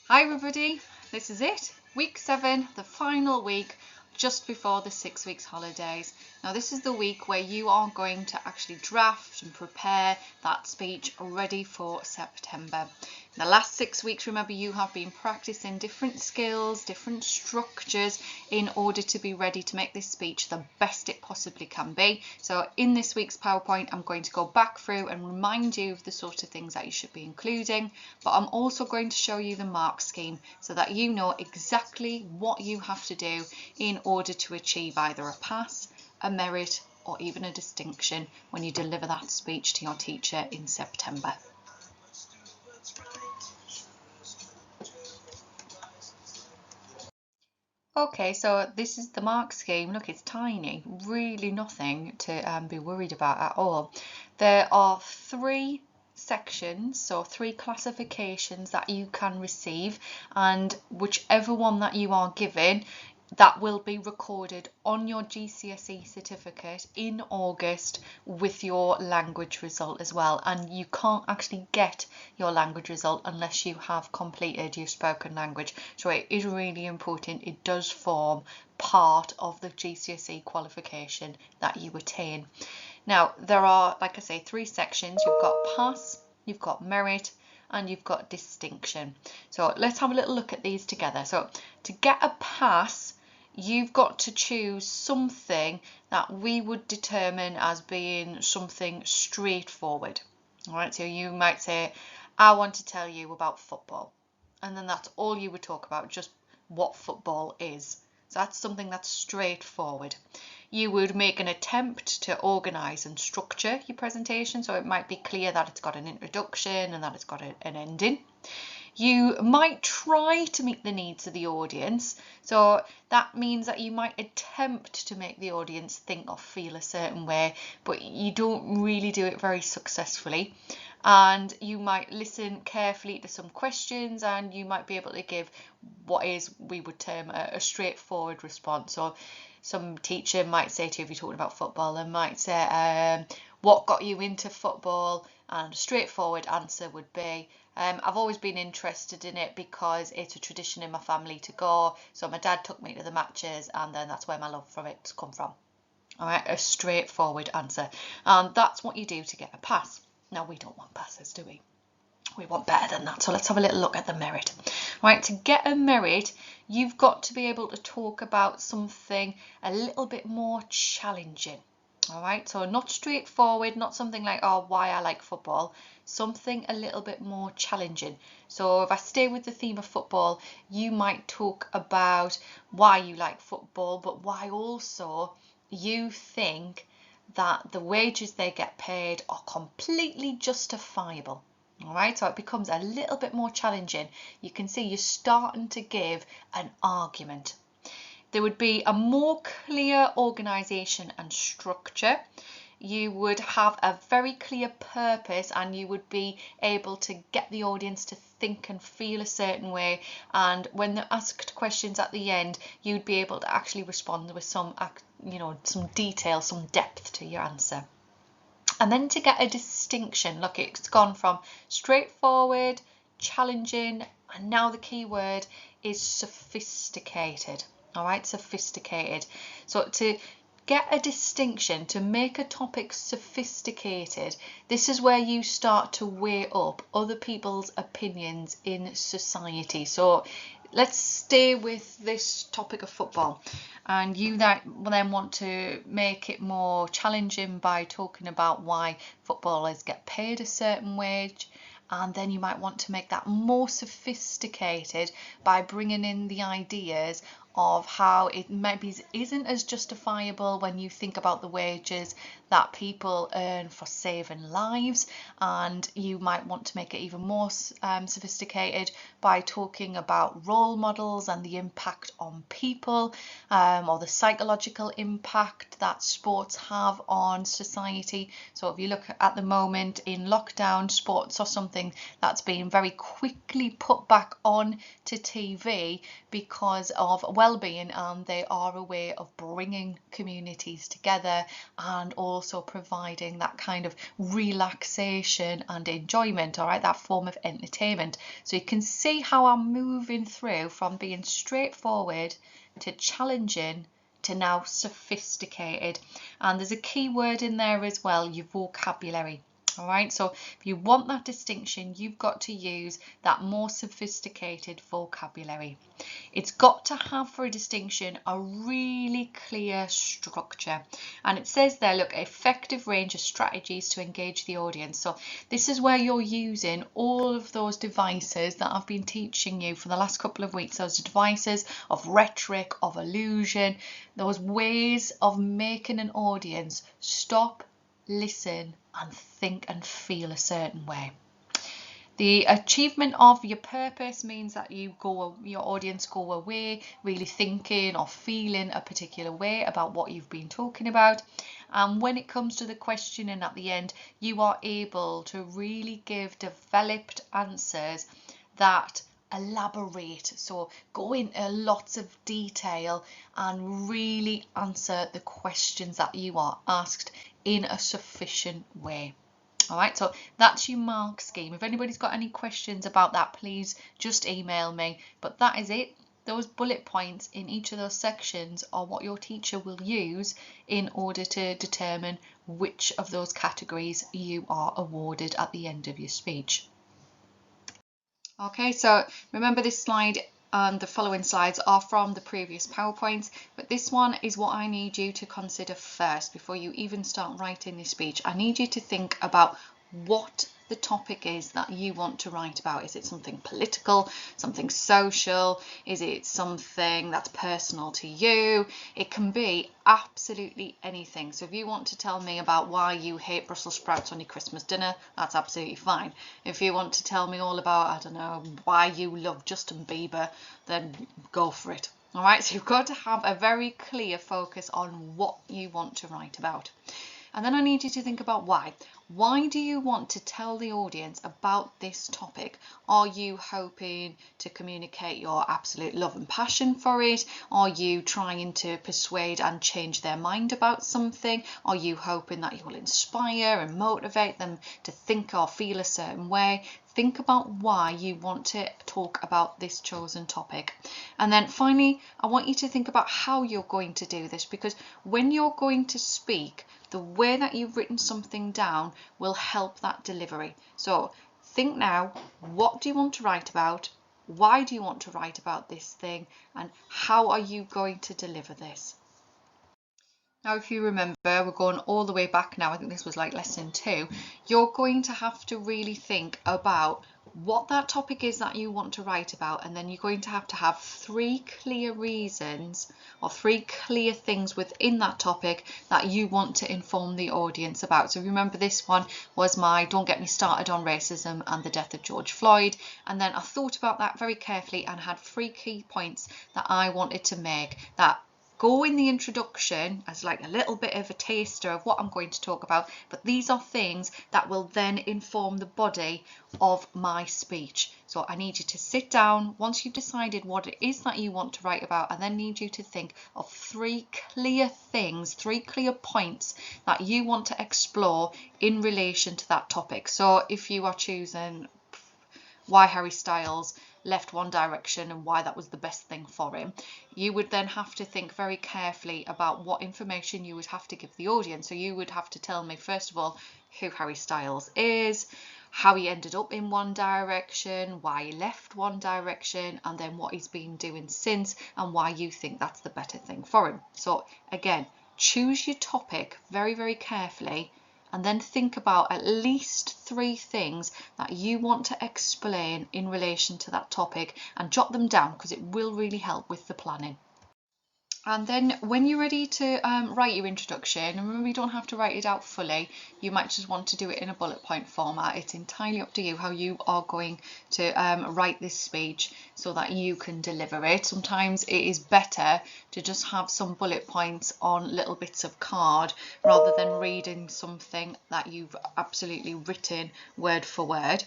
Hi everybody, this is it, week 7, the final week just before the 6 weeks holidays. Now this is the week where you are going to actually draft and prepare that speech ready for September. In the last 6 weeks, remember, you have been practicing different skills, different structures in order to be ready to make this speech the best it possibly can be. So in this week's PowerPoint, I'm going to go back through and remind you of the sort of things that you should be including, but I'm also going to show you the mark scheme so that you know exactly what you have to do in order to achieve either a pass, a merit, or even a distinction when you deliver that speech to your teacher in September. Okay, so this is the mark scheme. Look, it's tiny, really nothing to be worried about at all. There are 3 sections, so 3 classifications that you can receive, and whichever one that you are given, that will be recorded on your GCSE certificate in August with your language result as well. And you can't actually get your language result unless you have completed your spoken language. So it is really important. It does form part of the GCSE qualification that you attain. Now, there are, like I say, 3 sections. You've got pass, you've got merit, and you've got distinction. So let's have a little look at these together. So to get a pass, you've got to choose something that we would determine as being something straightforward. All right, so you might say, I want to tell you about football. And then that's all you would talk about, just what football is. So that's something that's straightforward. You would make an attempt to organise and structure your presentation, so it might be clear that it's got an introduction and that it's got an ending. You might try to meet the needs of the audience, so that means that you might attempt to make the audience think or feel a certain way, but you don't really do it very successfully. And you might listen carefully to some questions, and you might be able to give what is, we would term, a straightforward response. So some teacher might say to you, if you're talking about football, they might say, what got you into football? And a straightforward answer would be, I've always been interested in it because it's a tradition in my family to go. So my dad took me to the matches, and then that's where my love for it's come from. All right, a straightforward answer. And that's what you do to get a pass. Now, we don't want passes, do we? We want better than that. So let's have a little look at the merit. Right, to get a merit, you've got to be able to talk about something a little bit more challenging. All right, so not straightforward, not something like, oh, why I like football, something a little bit more challenging. So if I stay with the theme of football, you might talk about why you like football, but why also you think that the wages they get paid are completely justifiable. All right, so it becomes a little bit more challenging. You can see you're starting to give an argument. There would be a more clear organisation and structure. You would have a very clear purpose, and you would be able to get the audience to think and feel a certain way. And when they're asked questions at the end, you'd be able to actually respond with some, some detail, some depth to your answer. And then to get a distinction, look, it's gone from straightforward, challenging, and now the key word is sophisticated. All right, sophisticated. So to get a distinction, to make a topic sophisticated, this is where you start to weigh up other people's opinions in society. So let's stay with this topic of football, and you then want to make it more challenging by talking about why footballers get paid a certain wage. And then you might want to make that more sophisticated by bringing in the ideas of how it maybe isn't as justifiable when you think about the wages that people earn for saving lives. And you might want to make it even more sophisticated by talking about role models and the impact on people, or the psychological impact that sports have on society. So if you look at the moment in lockdown, sports are something that's been very quickly put back on to TV because of well-being, and they are a way of bringing communities together and also providing that kind of relaxation and enjoyment, all right, that form of entertainment. So you can see how I'm moving through from being straightforward to challenging to now sophisticated. And there's a key word in there as well, your vocabulary. All right, so if you want that distinction, you've got to use that more sophisticated vocabulary. It's got to have, for a distinction, a really clear structure. And it says there, look, effective range of strategies to engage the audience. So this is where you're using all of those devices that I've been teaching you for the last couple of weeks, those devices of rhetoric, of illusion, those ways of making an audience stop, listen, and think and feel a certain way. The achievement of your purpose means that your audience go away really thinking or feeling a particular way about what you've been talking about. And when it comes to the questioning at the end, you are able to really give developed answers that elaborate, so go into lots of detail and really answer the questions that you are asked in a sufficient way. All right, so that's your mark scheme. If anybody's got any questions about that, please just email me. But that is it. Those bullet points in each of those sections are what your teacher will use in order to determine which of those categories you are awarded at the end of your speech. Okay, so remember this slide and the following slides are from the previous PowerPoints, but this one is what I need you to consider first before you even start writing this speech. I need you to think about what the topic is that you want to write about. Is it something political, something social? Is it something that's personal to you? It can be absolutely anything. So if you want to tell me about why you hate Brussels sprouts on your Christmas dinner, that's absolutely fine. If you want to tell me all about, I don't know, why you love Justin Bieber, then go for it. All right, so you've got to have a very clear focus on what you want to write about. And then I need you to think about why. Why do you want to tell the audience about this topic? Are you hoping to communicate your absolute love and passion for it? Are you trying to persuade and change their mind about something? Are you hoping that you will inspire and motivate them to think or feel a certain way? Think about why you want to talk about this chosen topic. And then finally, I want you to think about how you're going to do this, because when you're going to speak, the way that you've written something down will help that delivery. So think now, what do you want to write about? Why do you want to write about this thing? And how are you going to deliver this? Now, if you remember, we're going all the way back now. I think this was like lesson 2. You're going to have to really think about what that topic is that you want to write about, and then you're going to have 3 clear reasons or 3 clear things within that topic that you want to inform the audience about. So remember, this one was my "Don't get me started on racism and the death of George Floyd," and then I thought about that very carefully and had 3 key points that I wanted to make that go in the introduction as like a little bit of a taster of what I'm going to talk about, but these are things that will then inform the body of my speech. So I need you to sit down once you've decided what it is that you want to write about, and then need you to think of 3 clear things, 3 clear points that you want to explore in relation to that topic. So if you are choosing why Harry Styles left One Direction and why that was the best thing for him, you would then have to think very carefully about what information you would have to give the audience. So you would have to tell me, first of all, who Harry Styles is, how he ended up in One Direction, why he left One Direction, and then what he's been doing since and why you think that's the better thing for him. So again, choose your topic very, very carefully, and then think about at least 3 things that you want to explain in relation to that topic, and jot them down because it will really help with the planning. And then when you're ready to write your introduction, and remember, you don't have to write it out fully, you might just want to do it in a bullet point format. It's entirely up to you how you are going to write this speech so that you can deliver it. Sometimes it is better to just have some bullet points on little bits of card rather than reading something that you've absolutely written word for word.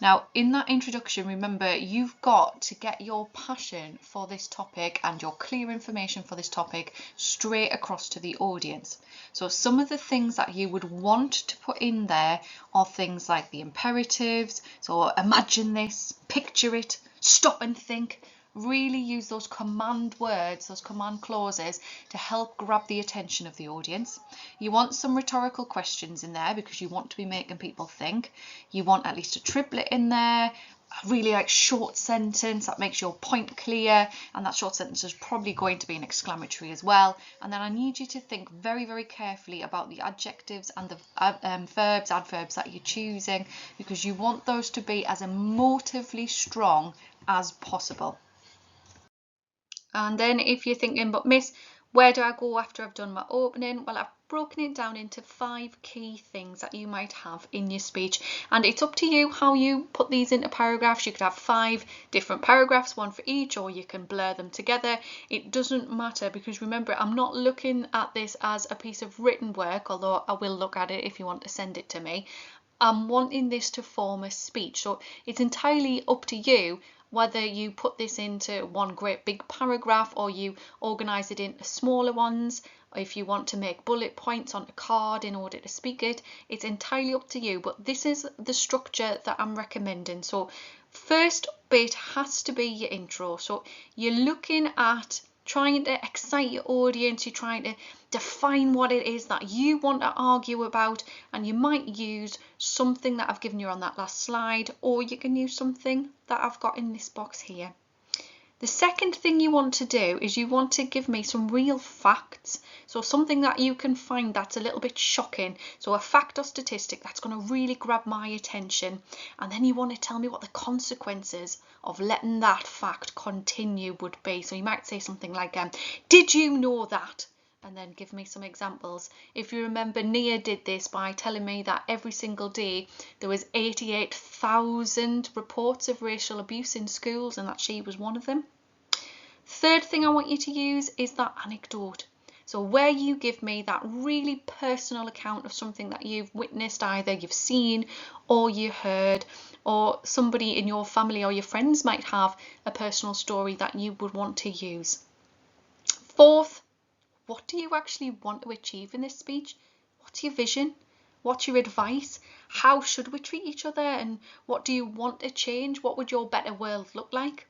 Now, in that introduction, remember, you've got to get your passion for this topic and your clear information for this topic straight across to the audience. So some of the things that you would want to put in there are things like the imperatives. So imagine this, picture it, stop and think. Really use those command words, those command clauses to help grab the attention of the audience. You want some rhetorical questions in there because you want to be making people think. You want at least a triplet in there, a really short sentence that makes your point clear, and that short sentence is probably going to be an exclamatory as well. And then I need you to think very, very carefully about the adjectives and the verbs, adverbs that you're choosing, because you want those to be as emotively strong as possible. And then if you're thinking, but Miss, where do I go after I've done my opening? Well, I've broken it down into 5 key things that you might have in your speech, and it's up to you how you put these into paragraphs. You could have 5 different paragraphs, one for each, or you can blur them together. It doesn't matter, because remember, I'm not looking at this as a piece of written work, although I will look at it if you want to send it to me. I'm wanting this to form a speech, so it's entirely up to you whether you put this into one great big paragraph or you organise it into smaller ones. If you want to make bullet points on a card in order to speak it, it's entirely up to you, but this is the structure that I'm recommending. So first bit has to be your intro. So you're looking at trying to excite your audience, you're trying to define what it is that you want to argue about, and you might use something that I've given you on that last slide, or you can use something that I've got in this box here. The second thing you want to do is you want to give me some real facts. So something that you can find that's a little bit shocking. So a fact or statistic that's going to really grab my attention. And then you want to tell me what the consequences of letting that fact continue would be. So you might say something like, did you know that? And then give me some examples. If you remember, Nia did this by telling me that every single day there was 88,000 reports of racial abuse in schools, and that she was one of them. Third thing I want you to use is that anecdote. So where you give me that really personal account of something that you've witnessed, either you've seen or you heard, or somebody in your family or your friends might have a personal story that you would want to use. Fourth, what do you actually want to achieve in this speech? What's your vision? What's your advice? How should we treat each other? And what do you want to change? What would your better world look like?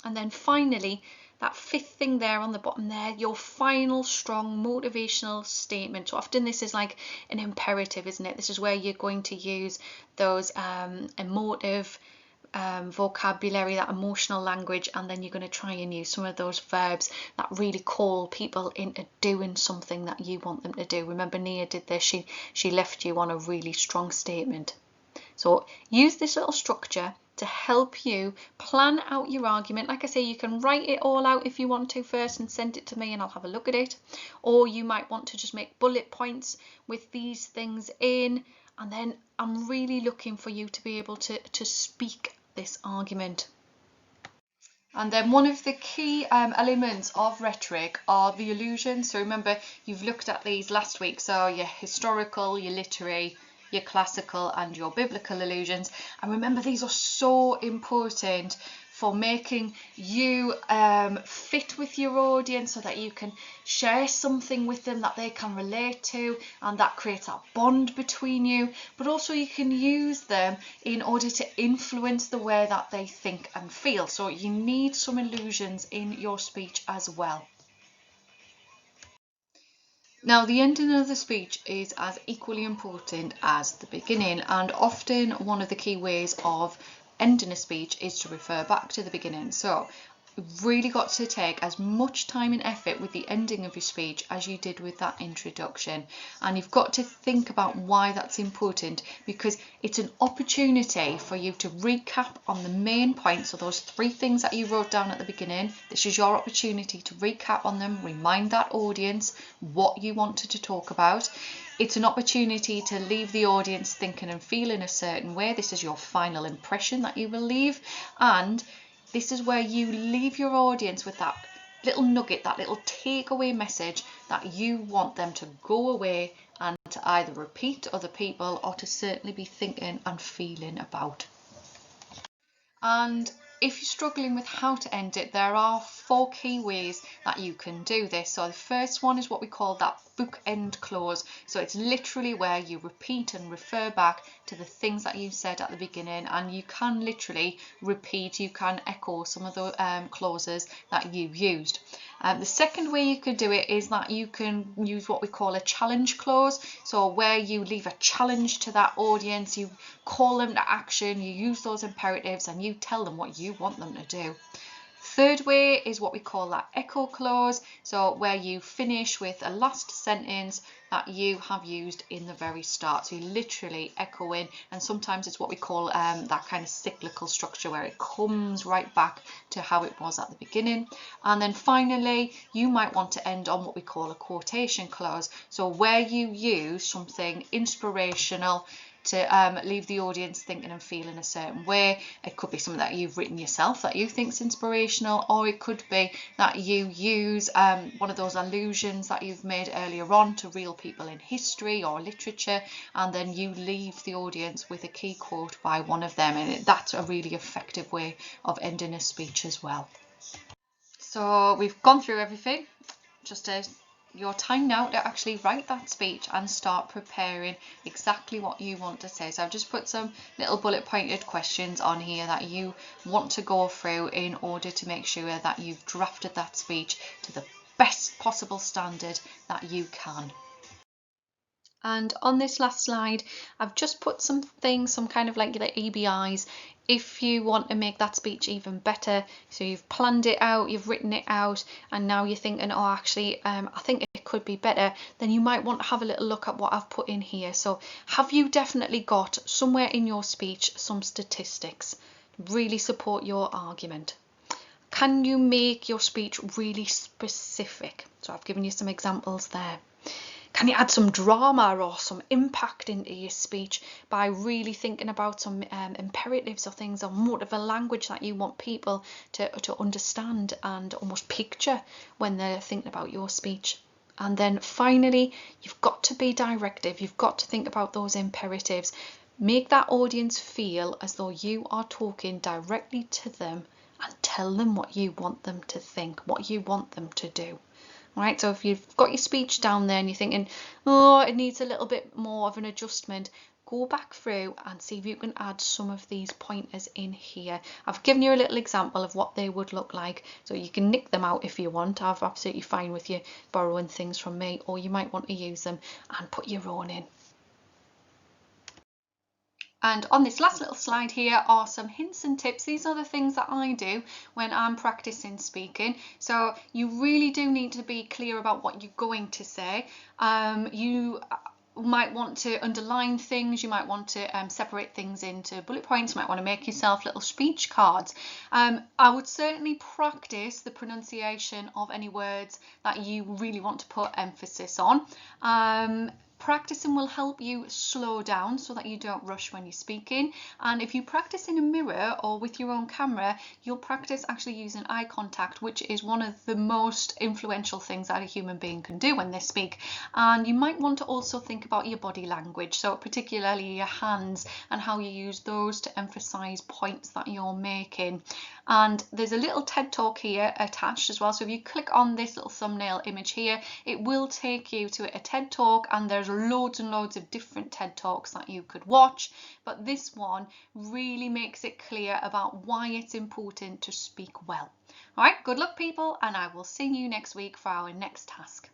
And then finally, that 5th thing there on the bottom there, your final strong motivational statement. So often this is like an imperative, isn't it? This is where you're going to use those emotive vocabulary, that emotional language, and then you're going to try and use some of those verbs that really call people into doing something that you want them to do. Remember, Nia did this. She left you on a really strong statement. So use this little structure to help you plan out your argument. Like I say, you can write it all out if you want to first and send it to me and I'll have a look at it. Or you might want to just make bullet points with these things in, and then I'm really looking for you to be able to speak this argument. And then one of the key elements of rhetoric are the allusions. So remember, you've looked at these last week. So your historical, your literary, your classical and your biblical allusions. And remember, these are so important for making you fit with your audience so that you can share something with them that they can relate to, and that creates a bond between you. But also you can use them in order to influence the way that they think and feel. So you need some allusions in your speech as well. Now, the ending of the speech is as equally important as the beginning, and often one of the key ways of ending a speech is to refer back to the beginning. So you've really got to take as much time and effort with the ending of your speech as you did with that introduction, and you've got to think about why that's important, because it's an opportunity for you to recap on the main points. So those 3 things that you wrote down at the beginning, this is your opportunity to recap on them, remind that audience what you wanted to talk about. It's an opportunity to leave the audience thinking and feeling a certain way. This is your final impression that you will leave, and this is where you leave your audience with that little nugget, that little takeaway message that you want them to go away and to either repeat to other people or to certainly be thinking and feeling about. And if you're struggling with how to end it, there are 4 key ways that you can do this. So the first one is what we call that bookend close. So it's literally where you repeat and refer back to the things that you said at the beginning, and you can literally repeat, you can echo some of the clauses that you used. The second way you could do it is that you can use what we call a challenge clause. So where you leave a challenge to that audience, you call them to action, you use those imperatives, and you tell them what you want them to do. Third way is what we call that echo clause, so where you finish with a last sentence that you have used in the very start. So you literally echo in, and sometimes it's what we call that kind of cyclical structure where it comes right back to how it was at the beginning. And then finally, you might want to end on what we call a quotation clause, so where you use something inspirational to leave the audience thinking and feeling a certain way. It could be something that you've written yourself that you think is inspirational, or it could be that you use one of those allusions that you've made earlier on to real people in history or literature, and then you leave the audience with a key quote by one of them, and that's a really effective way of ending a speech as well. So we've gone through everything. Just your time now to actually write that speech and start preparing exactly what you want to say. So I've just put some little bullet pointed questions on here that you want to go through in order to make sure that you've drafted that speech to the best possible standard that you can. And on this last slide, I've just put some things, some kind of like the EBIs, if you want to make that speech even better. So you've planned it out, you've written it out, and now you're thinking, oh, actually, I think it could be better. Then you might want to have a little look at what I've put in here. So have you definitely got somewhere in your speech some statistics really support your argument? Can you make your speech really specific? So I've given you some examples there. Can you add some drama or some impact into your speech by really thinking about some imperatives or things or motive language that you want people to understand and almost picture when they're thinking about your speech? And then finally, you've got to be directive. You've got to think about those imperatives. Make that audience feel as though you are talking directly to them, and tell them what you want them to think, what you want them to do. Right, so if you've got your speech down there and you're thinking, oh, it needs a little bit more of an adjustment, go back through and see if you can add some of these pointers in here. I've given you a little example of what they would look like, so you can nick them out if you want. I'm absolutely fine with you borrowing things from me, or you might want to use them and put your own in. And on this last little slide here are some hints and tips. These are the things that I do when I'm practicing speaking. So you really do need to be clear about what you're going to say. You might want to underline things, you might want to separate things into bullet points, you might want to make yourself little speech cards. I would certainly practice the pronunciation of any words that you really want to put emphasis on. Practicing will help you slow down so that you don't rush when you're speaking. And if you practice in a mirror or with your own camera, you'll practice actually using eye contact, which is one of the most influential things that a human being can do when they speak. And you might want to also think about your body language, so particularly your hands and how you use those to emphasize points that you're making. And there's a little TED Talk here attached as well. So if you click on this little thumbnail image here, it will take you to a TED Talk, and there's loads and loads of different TED Talks that you could watch. But this one really makes it clear about why it's important to speak well. All right, good luck people, and I will see you next week for our next task.